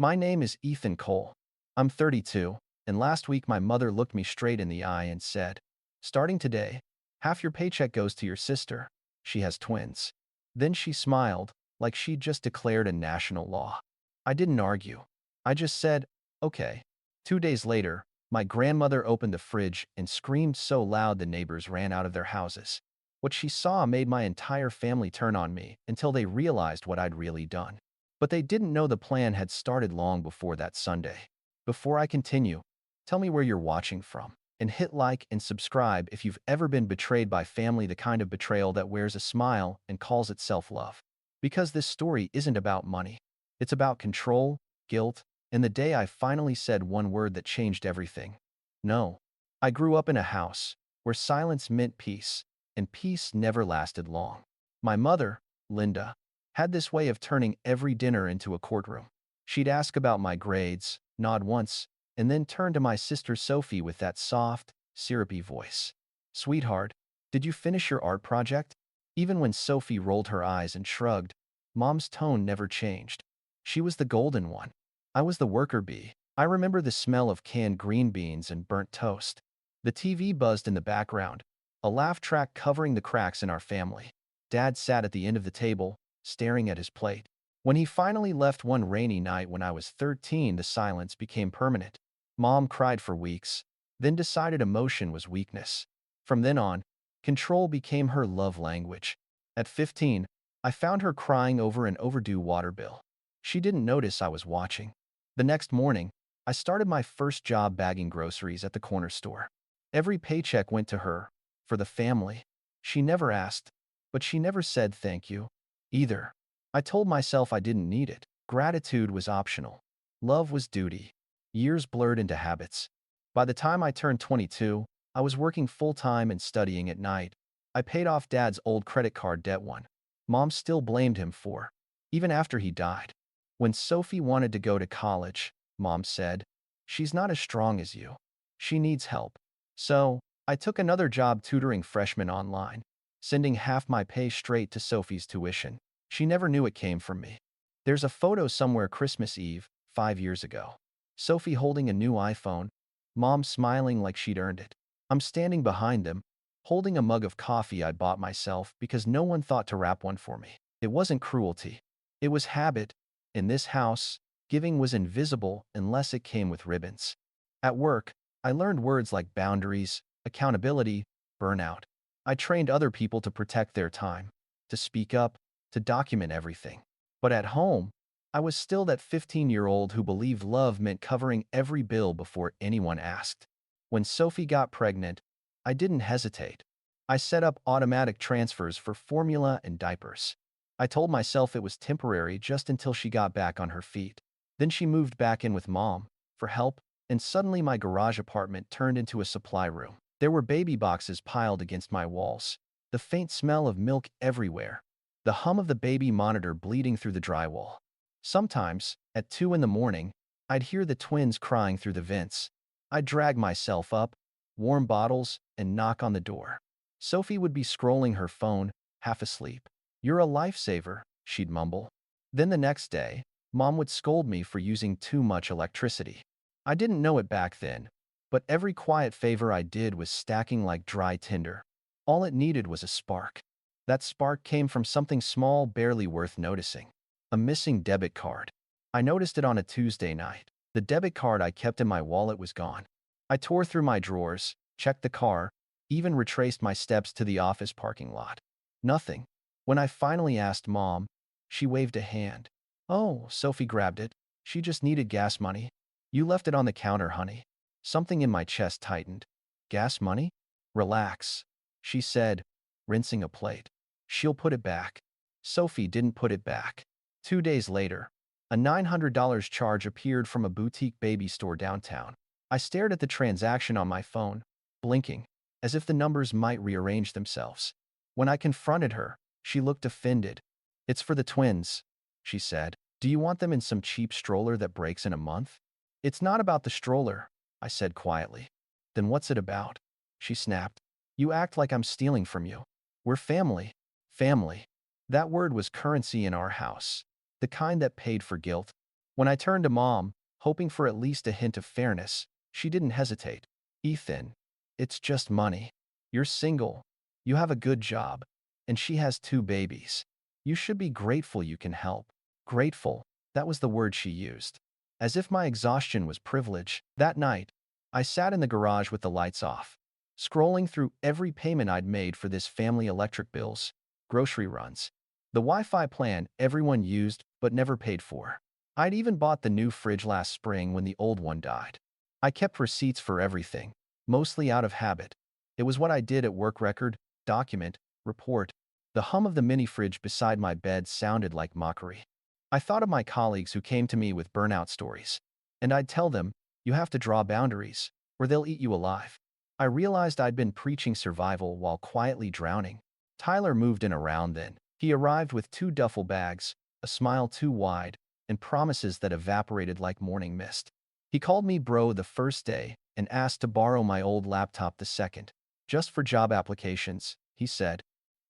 My name is Ethan Cole. I'm 32, and last week my mother looked me straight in the eye and said, "Starting today, half your paycheck goes to your sister. She has twins." Then she smiled, like she'd just declared a national law. I didn't argue. I just said, "Okay." 2 days later, my grandmother opened the fridge and screamed so loud the neighbors ran out of their houses. What she saw made my entire family turn on me until they realized what I'd really done. But they didn't know the plan had started long before that Sunday. Before I continue, tell me where you're watching from, and hit like and subscribe if you've ever been betrayed by family, the kind of betrayal that wears a smile and calls itself love. Because this story isn't about money. It's about control, guilt, and the day I finally said one word that changed everything. No. I grew up in a house where silence meant peace, and peace never lasted long. My mother, Linda, had this way of turning every dinner into a courtroom. She'd ask about my grades, nod once, and then turn to my sister Sophie with that soft, syrupy voice. "Sweetheart, did you finish your art project?" Even when Sophie rolled her eyes and shrugged, Mom's tone never changed. She was the golden one. I was the worker bee. I remember the smell of canned green beans and burnt toast. The TV buzzed in the background, a laugh track covering the cracks in our family. Dad sat at the end of the table, staring at his plate. When he finally left one rainy night when I was 13, the silence became permanent. Mom cried for weeks, then decided emotion was weakness. From then on, control became her love language. At 15, I found her crying over an overdue water bill. She didn't notice I was watching. The next morning, I started my first job bagging groceries at the corner store. Every paycheck went to her, for the family. She never asked, but she never said thank you, either. I told myself I didn't need it. Gratitude was optional. Love was duty. Years blurred into habits. By the time I turned 22, I was working full-time and studying at night. I paid off Dad's old credit card debt one. Mom still blamed him for, even after he died. When Sophie wanted to go to college, Mom said, "She's not as strong as you. She needs help." So, I took another job tutoring freshmen online, sending half my pay straight to Sophie's tuition. She never knew it came from me. There's a photo somewhere Christmas Eve, 5 years ago. Sophie holding a new iPhone, Mom smiling like she'd earned it. I'm standing behind them, holding a mug of coffee I bought myself because no one thought to wrap one for me. It wasn't cruelty. It was habit. In this house, giving was invisible unless it came with ribbons. At work, I learned words like boundaries, accountability, burnout. I trained other people to protect their time, to speak up, to document everything. But at home, I was still that 15-year-old who believed love meant covering every bill before anyone asked. When Sophie got pregnant, I didn't hesitate. I set up automatic transfers for formula and diapers. I told myself it was temporary just until she got back on her feet. Then she moved back in with Mom for help, and suddenly my garage apartment turned into a supply room. There were baby boxes piled against my walls, the faint smell of milk everywhere, the hum of the baby monitor bleeding through the drywall. Sometimes, at 2 in the morning, I'd hear the twins crying through the vents. I'd drag myself up, warm bottles, and knock on the door. Sophie would be scrolling her phone, half asleep. "You're a lifesaver," she'd mumble. Then the next day, Mom would scold me for using too much electricity. I didn't know it back then, but every quiet favor I did was stacking like dry tinder. All it needed was a spark. That spark came from something small, barely worth noticing. A missing debit card. I noticed it on a Tuesday night. The debit card I kept in my wallet was gone. I tore through my drawers, checked the car, even retraced my steps to the office parking lot. Nothing. When I finally asked Mom, she waved a hand. "Oh," Sophie grabbed it. "She just needed gas money. You left it on the counter, honey." Something in my chest tightened. "Gas money? Relax," she said, rinsing a plate. "She'll put it back." Sophie didn't put it back. 2 days later, a $900 charge appeared from a boutique baby store downtown. I stared at the transaction on my phone, blinking, as if the numbers might rearrange themselves. When I confronted her, she looked offended. "It's for the twins," she said. "Do you want them in some cheap stroller that breaks in a month?" "It's not about the stroller," I said quietly. "Then what's it about?" she snapped. "You act like I'm stealing from you. We're family." Family. That word was currency in our house. The kind that paid for guilt, When I turned to Mom, hoping for at least a hint of fairness, she didn't hesitate. Ethan, it's just money. You're single. You have a good job. And she has 2 babies. You should be grateful you can help. Grateful, that was the word she used. As if my exhaustion was privilege. That night, I sat in the garage with the lights off, scrolling through every payment I'd made for this family electric bills, grocery runs, the Wi-Fi plan everyone used but never paid for. I'd even bought the new fridge last spring when the old one died. I kept receipts for everything, mostly out of habit. It was what I did at work: record, document, report. The hum of the mini fridge beside my bed sounded like mockery. I thought of my colleagues who came to me with burnout stories, and I'd tell them, you have to draw boundaries, or they'll eat you alive. I realized I'd been preaching survival while quietly drowning. Tyler moved in around then. He arrived with 2 duffel bags, a smile too wide, and promises that evaporated like morning mist. He called me bro the first day and asked to borrow my old laptop the second. Just for job applications, he said.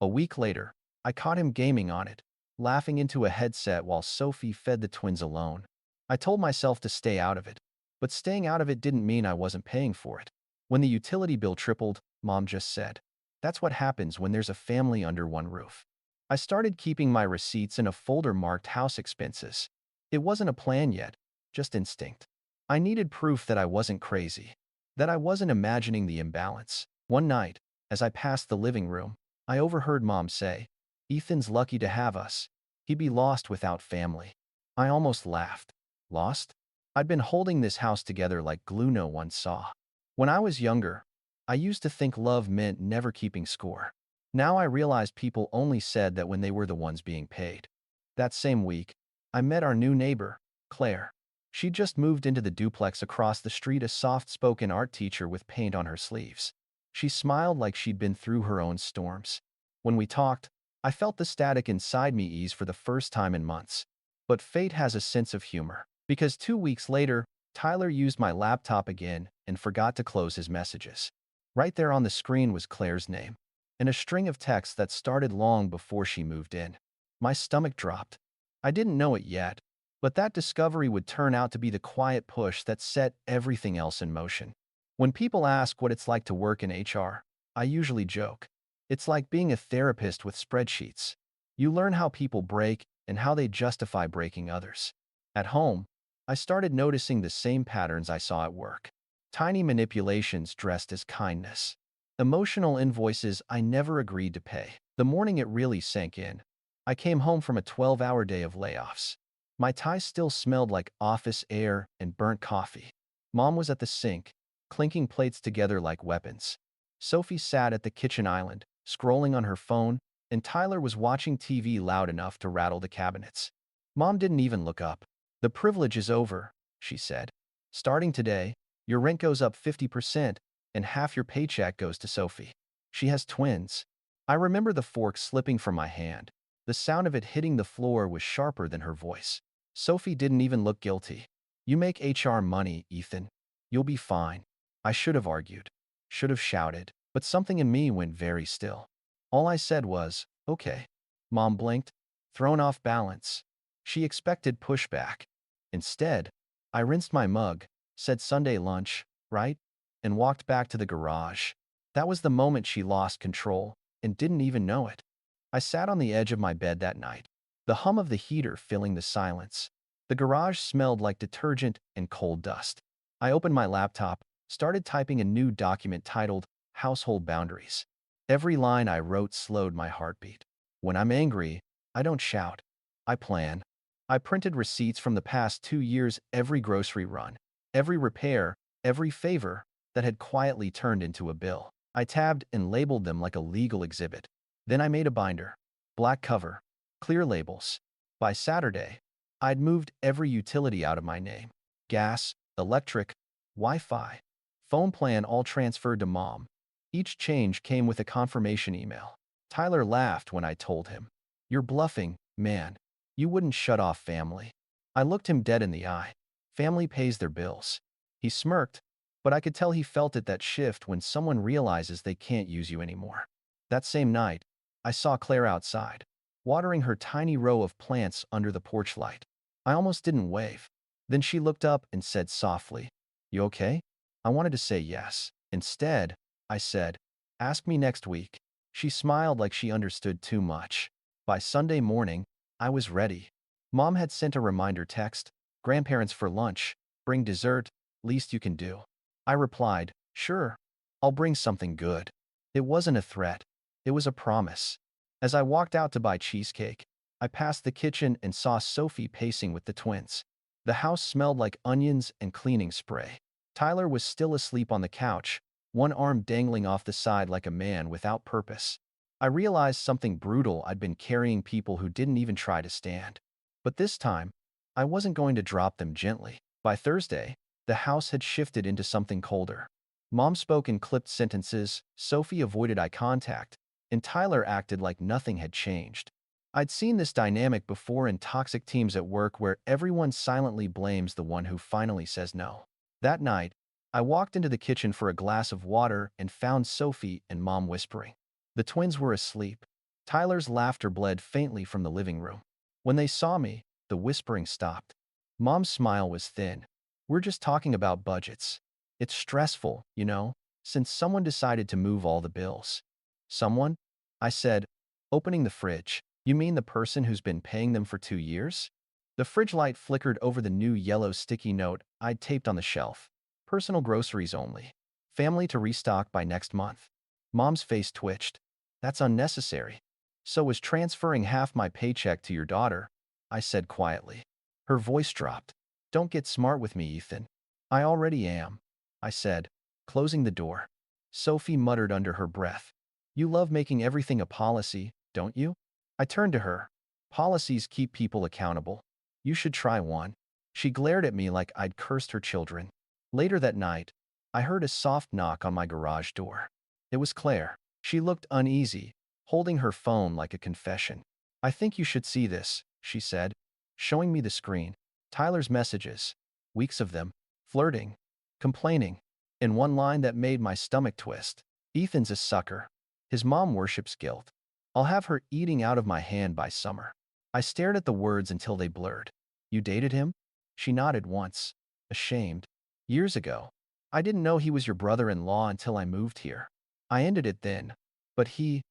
A week later, I caught him gaming on it, laughing into a headset while Sophie fed the twins alone. I told myself to stay out of it, but staying out of it didn't mean I wasn't paying for it. When the utility bill tripled, Mom just said, "That's what happens when there's a family under one roof." I started keeping my receipts in a folder marked house expenses. It wasn't a plan yet, just instinct. I needed proof that I wasn't crazy, that I wasn't imagining the imbalance. One night, as I passed the living room, I overheard Mom say, "Ethan's lucky to have us. He'd be lost without family." I almost laughed. Lost? I'd been holding this house together like glue no one saw. When I was younger, I used to think love meant never keeping score. Now I realized people only said that when they were the ones being paid. That same week, I met our new neighbor, Claire. She'd just moved into the duplex across the street, a soft-spoken art teacher with paint on her sleeves. She smiled like she'd been through her own storms. When we talked, I felt the static inside me ease for the first time in months. But fate has a sense of humor, because 2 weeks later, Tyler used my laptop again and forgot to close his messages. Right there on the screen was Claire's name, and a string of texts that started long before she moved in. My stomach dropped. I didn't know it yet, but that discovery would turn out to be the quiet push that set everything else in motion. When people ask what it's like to work in HR, I usually joke. It's like being a therapist with spreadsheets. You learn how people break and how they justify breaking others. At home, I started noticing the same patterns I saw at work. Tiny manipulations dressed as kindness. Emotional invoices I never agreed to pay. The morning it really sank in, I came home from a 12-hour day of layoffs. My tie still smelled like office air and burnt coffee. Mom was at the sink, clinking plates together like weapons. Sophie sat at the kitchen island, scrolling on her phone, and Tyler was watching TV loud enough to rattle the cabinets. Mom didn't even look up. "The privilege is over," she said. "Starting today, your rent goes up 50%, and half your paycheck goes to Sophie. She has twins." I remember the fork slipping from my hand. The sound of it hitting the floor was sharper than her voice. Sophie didn't even look guilty. "You make HR money, Ethan. You'll be fine." I should have argued, should have shouted, but something in me went very still. All I said was, "Okay." Mom blinked, thrown off balance. She expected pushback. Instead, I rinsed my mug, said Sunday lunch, right? And walked back to the garage. That was the moment she lost control and didn't even know it. I sat on the edge of my bed that night, the hum of the heater filling the silence. The garage smelled like detergent and coal dust. I opened my laptop, started typing a new document titled Household Boundaries. Every line I wrote slowed my heartbeat. When I'm angry, I don't shout. I plan. I printed receipts from the past 2 years, every grocery run, every repair, every favor that had quietly turned into a bill. I tabbed and labeled them like a legal exhibit. Then I made a binder. Black cover. Clear labels. By Saturday, I'd moved every utility out of my name. Gas, electric, Wi-Fi, phone plan all transferred to Mom. Each change came with a confirmation email. Tyler laughed when I told him, "You're bluffing, man. You wouldn't shut off family." I looked him dead in the eye. Family pays their bills. He smirked, but I could tell he felt it, that shift when someone realizes they can't use you anymore. That same night, I saw Claire outside, watering her tiny row of plants under the porch light. I almost didn't wave. Then she looked up and said softly, "You okay?" I wanted to say yes. Instead, I said, "Ask me next week." She smiled like she understood too much. By Sunday morning, I was ready. Mom had sent a reminder text, "Grandparents for lunch, bring dessert, least you can do." I replied, "Sure, I'll bring something good." It wasn't a threat. It was a promise. As I walked out to buy cheesecake, I passed the kitchen and saw Sophie pacing with the twins. The house smelled like onions and cleaning spray. Tyler was still asleep on the couch, one arm dangling off the side like a man without purpose. I realized something brutal: I'd been carrying people who didn't even try to stand. But this time, I wasn't going to drop them gently. By Thursday, the house had shifted into something colder. Mom spoke in clipped sentences, Sophie avoided eye contact, and Tyler acted like nothing had changed. I'd seen this dynamic before in toxic teams at work where everyone silently blames the one who finally says no. That night, I walked into the kitchen for a glass of water and found Sophie and Mom whispering. The twins were asleep. Tyler's laughter bled faintly from the living room. When they saw me, the whispering stopped. Mom's smile was thin. "We're just talking about budgets. It's stressful, you know, since someone decided to move all the bills." "Someone?" I said, opening the fridge. "You mean the person who's been paying them for 2 years?" The fridge light flickered over the new yellow sticky note I'd taped on the shelf. "Personal groceries only. Family to restock by next month." Mom's face twitched. "That's unnecessary." "So was transferring half my paycheck to your daughter," I said quietly. Her voice dropped. "Don't get smart with me, Ethan." "I already am," I said, closing the door. Sophie muttered under her breath. "You love making everything a policy, don't you?" I turned to her. "Policies keep people accountable. You should try one." She glared at me like I'd cursed her children. Later that night, I heard a soft knock on my garage door. It was Claire. She looked uneasy, holding her phone like a confession. "I think you should see this," she said, showing me the screen. Tyler's messages. Weeks of them. Flirting. Complaining. In one line that made my stomach twist. "Ethan's a sucker. His mom worships guilt. I'll have her eating out of my hand by summer." I stared at the words until they blurred. "You dated him?" She nodded once. Ashamed. "Years ago. I didn't know he was your brother-in-law until I moved here." I ended it then. "But he's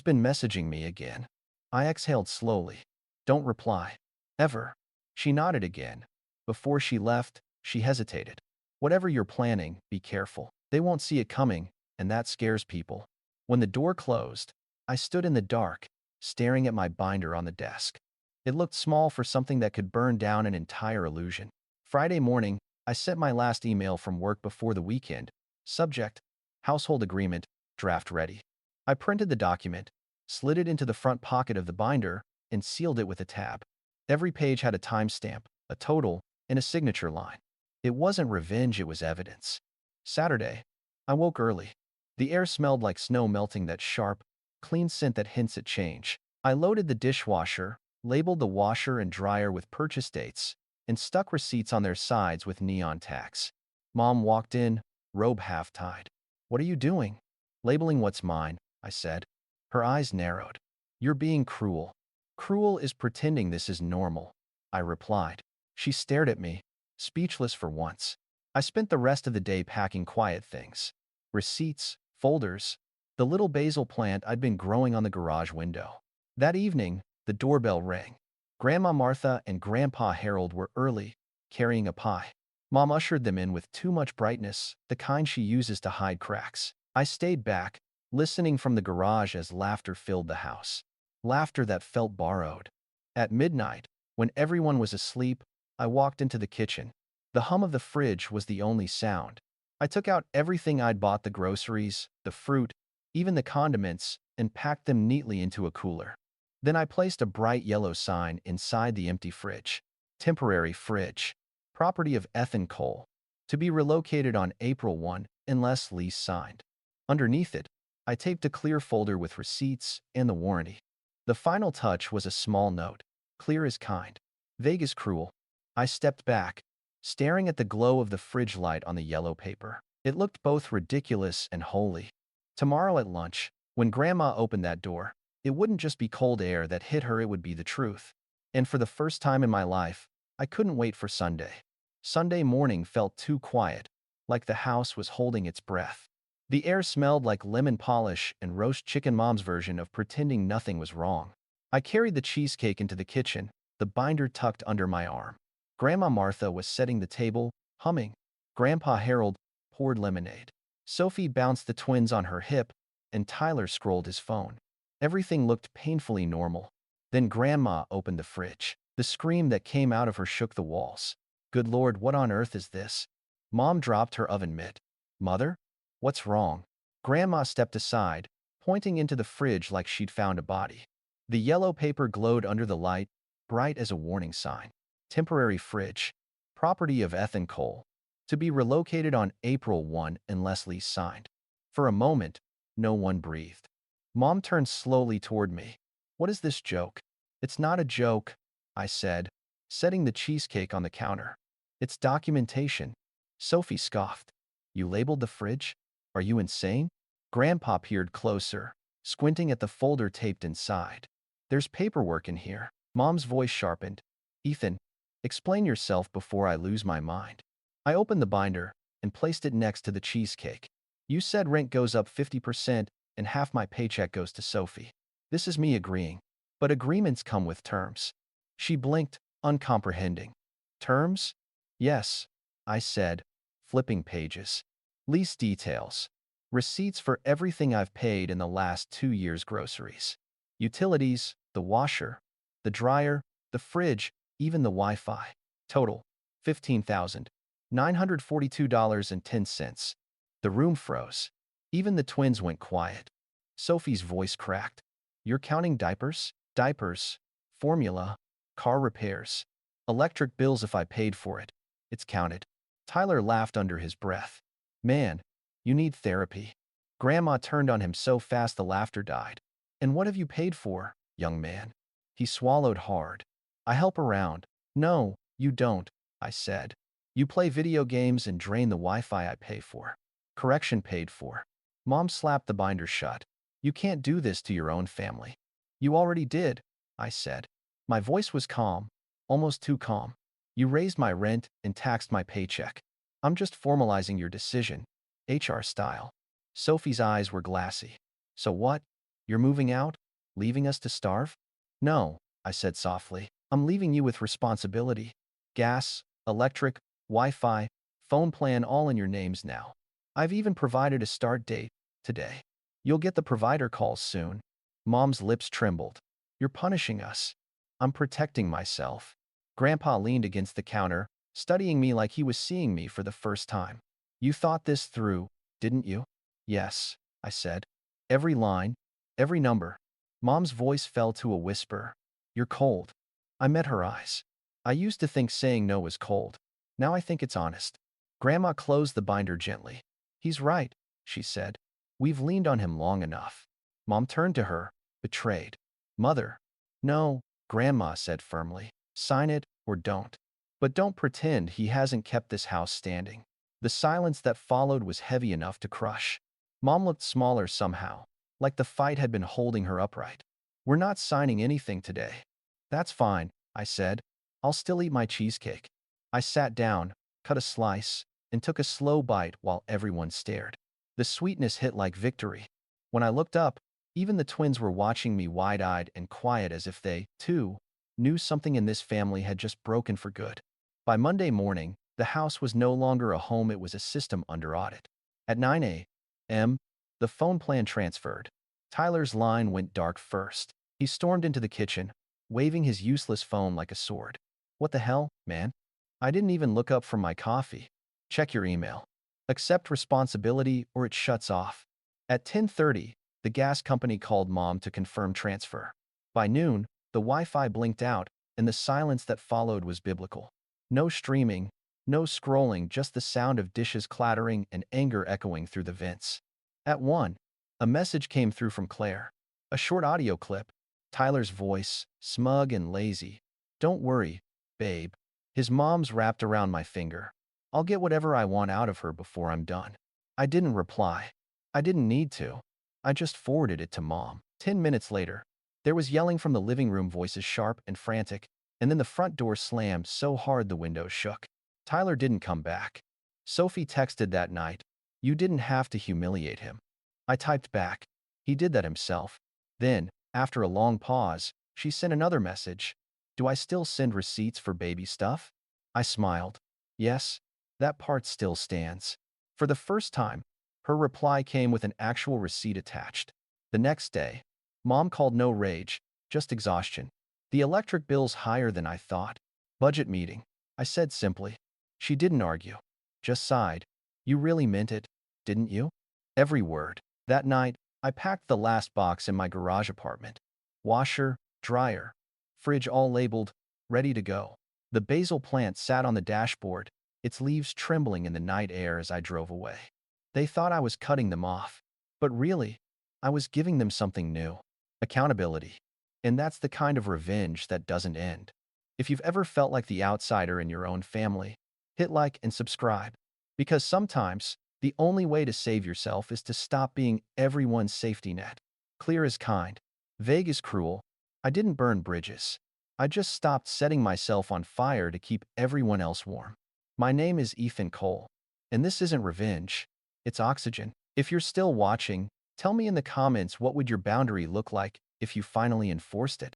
been messaging me again." I exhaled slowly. "Don't reply. Ever." She nodded again. Before she left, she hesitated. "Whatever you're planning, be careful. They won't see it coming, and that scares people." When the door closed, I stood in the dark, staring at my binder on the desk. It looked small for something that could burn down an entire illusion. Friday morning, I sent my last email from work before the weekend. Subject: Household Agreement, draft ready. I printed the document, slid it into the front pocket of the binder, and sealed it with a tab. Every page had a timestamp, a total, and a signature line. It wasn't revenge, it was evidence. Saturday. I woke early. The air smelled like snow melting, that sharp, clean scent that hints at change. I loaded the dishwasher, labeled the washer and dryer with purchase dates, and stuck receipts on their sides with neon tags. Mom walked in, robe half-tied. "What are you doing?" "Labeling what's mine," I said. Her eyes narrowed. "You're being cruel." "Cruel is pretending this is normal," I replied. She stared at me, speechless for once. I spent the rest of the day packing quiet things. Receipts, folders, the little basil plant I'd been growing on the garage window. That evening, the doorbell rang. Grandma Martha and Grandpa Harold were early, carrying a pie. Mom ushered them in with too much brightness, the kind she uses to hide cracks. I stayed back, listening from the garage as laughter filled the house. Laughter that felt borrowed. At midnight, when everyone was asleep, I walked into the kitchen. The hum of the fridge was the only sound. I took out everything I'd bought: the groceries, the fruit, even the condiments, and packed them neatly into a cooler. Then I placed a bright yellow sign inside the empty fridge. Temporary fridge. Property of Ethan Cole. To be relocated on April 1 unless lease signed. Underneath it, I taped a clear folder with receipts and the warranty. The final touch was a small note. Clear as kind. Vague as cruel. I stepped back, staring at the glow of the fridge light on the yellow paper. It looked both ridiculous and holy. Tomorrow at lunch, when Grandma opened that door, it wouldn't just be cold air that hit her, it would be the truth. And for the first time in my life, I couldn't wait for Sunday. Sunday morning felt too quiet, like the house was holding its breath. The air smelled like lemon polish and roast chicken. Mom's version of pretending nothing was wrong. I carried the cheesecake into the kitchen, the binder tucked under my arm. Grandma Martha was setting the table, humming. Grandpa Harold poured lemonade. Sophie bounced the twins on her hip, and Tyler scrolled his phone. Everything looked painfully normal. Then Grandma opened the fridge. The scream that came out of her shook the walls. Good Lord, what on earth is this? Mom dropped her oven mitt. Mother? What's wrong? Grandma stepped aside, pointing into the fridge like she'd found a body. The yellow paper glowed under the light, bright as a warning sign. Temporary fridge. Property of Ethan Cole. To be relocated on April 1 unless lease signed. For a moment, no one breathed. Mom turned slowly toward me. What is this joke? It's not a joke, I said, setting the cheesecake on the counter. It's documentation. Sophie scoffed. You labeled the fridge? Are you insane? Grandpa peered closer, squinting at the folder taped inside. There's paperwork in here. Mom's voice sharpened. Ethan, explain yourself before I lose my mind. I opened the binder and placed it next to the cheesecake. You said rent goes up 50% and half my paycheck goes to Sophie. This is me agreeing. But agreements come with terms. She blinked, uncomprehending. Terms? Yes, I said, flipping pages. Lease details. Receipts for everything I've paid in the last 2 years' groceries. Utilities, the washer, the dryer, the fridge, even the Wi-Fi. Total, $15,942.10. The room froze. Even the twins went quiet. Sophie's voice cracked. You're counting diapers? Diapers, formula, car repairs, electric bills if I paid for it. It's counted. Tyler laughed under his breath. Man, you need therapy. Grandma turned on him so fast the laughter died. And what have you paid for, young man? He swallowed hard. I help around. No, you don't, I said. You play video games and drain the Wi-Fi I pay for. Correction paid for. Mom slapped the binder shut. You can't do this to your own family. You already did, I said. My voice was calm, almost too calm. You raised my rent and taxed my paycheck. I'm just formalizing your decision, HR style. Sophie's eyes were glassy. So what? You're moving out? Leaving us to starve? No, I said softly. I'm leaving you with responsibility. Gas, electric, Wi-Fi, phone plan all in your names now. I've even provided a start date, today. You'll get the provider calls soon. Mom's lips trembled. You're punishing us. I'm protecting myself. Grandpa leaned against the counter, studying me like he was seeing me for the first time. You thought this through, didn't you? Yes, I said. Every line, every number. Mom's voice fell to a whisper. You're cold. I met her eyes. I used to think saying no was cold. Now I think it's honest. Grandma closed the binder gently. He's right, she said. We've leaned on him long enough. Mom turned to her, betrayed. Mother. No, Grandma said firmly. Sign it or don't. But don't pretend he hasn't kept this house standing. The silence that followed was heavy enough to crush. Mom looked smaller somehow, like the fight had been holding her upright. We're not signing anything today. That's fine, I said. I'll still eat my cheesecake. I sat down, cut a slice, and took a slow bite while everyone stared. The sweetness hit like victory. When I looked up, even the twins were watching me wide-eyed and quiet as if they, too, knew something in this family had just broken for good. By Monday morning, the house was no longer a home, it was a system under audit. At 9 a.m., the phone plan transferred. Tyler's line went dark first. He stormed into the kitchen, waving his useless phone like a sword. What the hell, man? I didn't even look up from my coffee. Check your email. Accept responsibility or it shuts off. At 10:30, the gas company called Mom to confirm transfer. By noon, the Wi-Fi blinked out, and the silence that followed was biblical. No streaming, no scrolling, just the sound of dishes clattering and anger echoing through the vents. At 1, a message came through from Claire. A short audio clip. Tyler's voice, smug and lazy. Don't worry, babe. His mom's wrapped around my finger. I'll get whatever I want out of her before I'm done. I didn't reply. I didn't need to. I just forwarded it to Mom. 10 minutes later, there was yelling from the living room, voices sharp and frantic, and then the front door slammed so hard the windows shook. Tyler didn't come back. Sophie texted that night, "You didn't have to humiliate him." I typed back, "He did that himself." Then, after a long pause, she sent another message, "Do I still send receipts for baby stuff?" I smiled. Yes, that part still stands. For the first time, her reply came with an actual receipt attached. The next day, Mom called, no rage, just exhaustion. "The electric bill's higher than I thought." "Budget meeting," I said simply. She didn't argue, just sighed. "You really meant it, didn't you?" Every word. That night, I packed the last box in my garage apartment. Washer, dryer, fridge all labeled, ready to go. The basil plant sat on the dashboard, its leaves trembling in the night air as I drove away. They thought I was cutting them off, but really, I was giving them something new. Accountability. And that's the kind of revenge that doesn't end. If you've ever felt like the outsider in your own family, hit like and subscribe. Because sometimes, the only way to save yourself is to stop being everyone's safety net. Clear is kind. Vague is cruel. I didn't burn bridges. I just stopped setting myself on fire to keep everyone else warm. My name is Ethan Cole. And this isn't revenge. It's oxygen. If you're still watching, tell me in the comments, what would your boundary look like if you finally enforced it?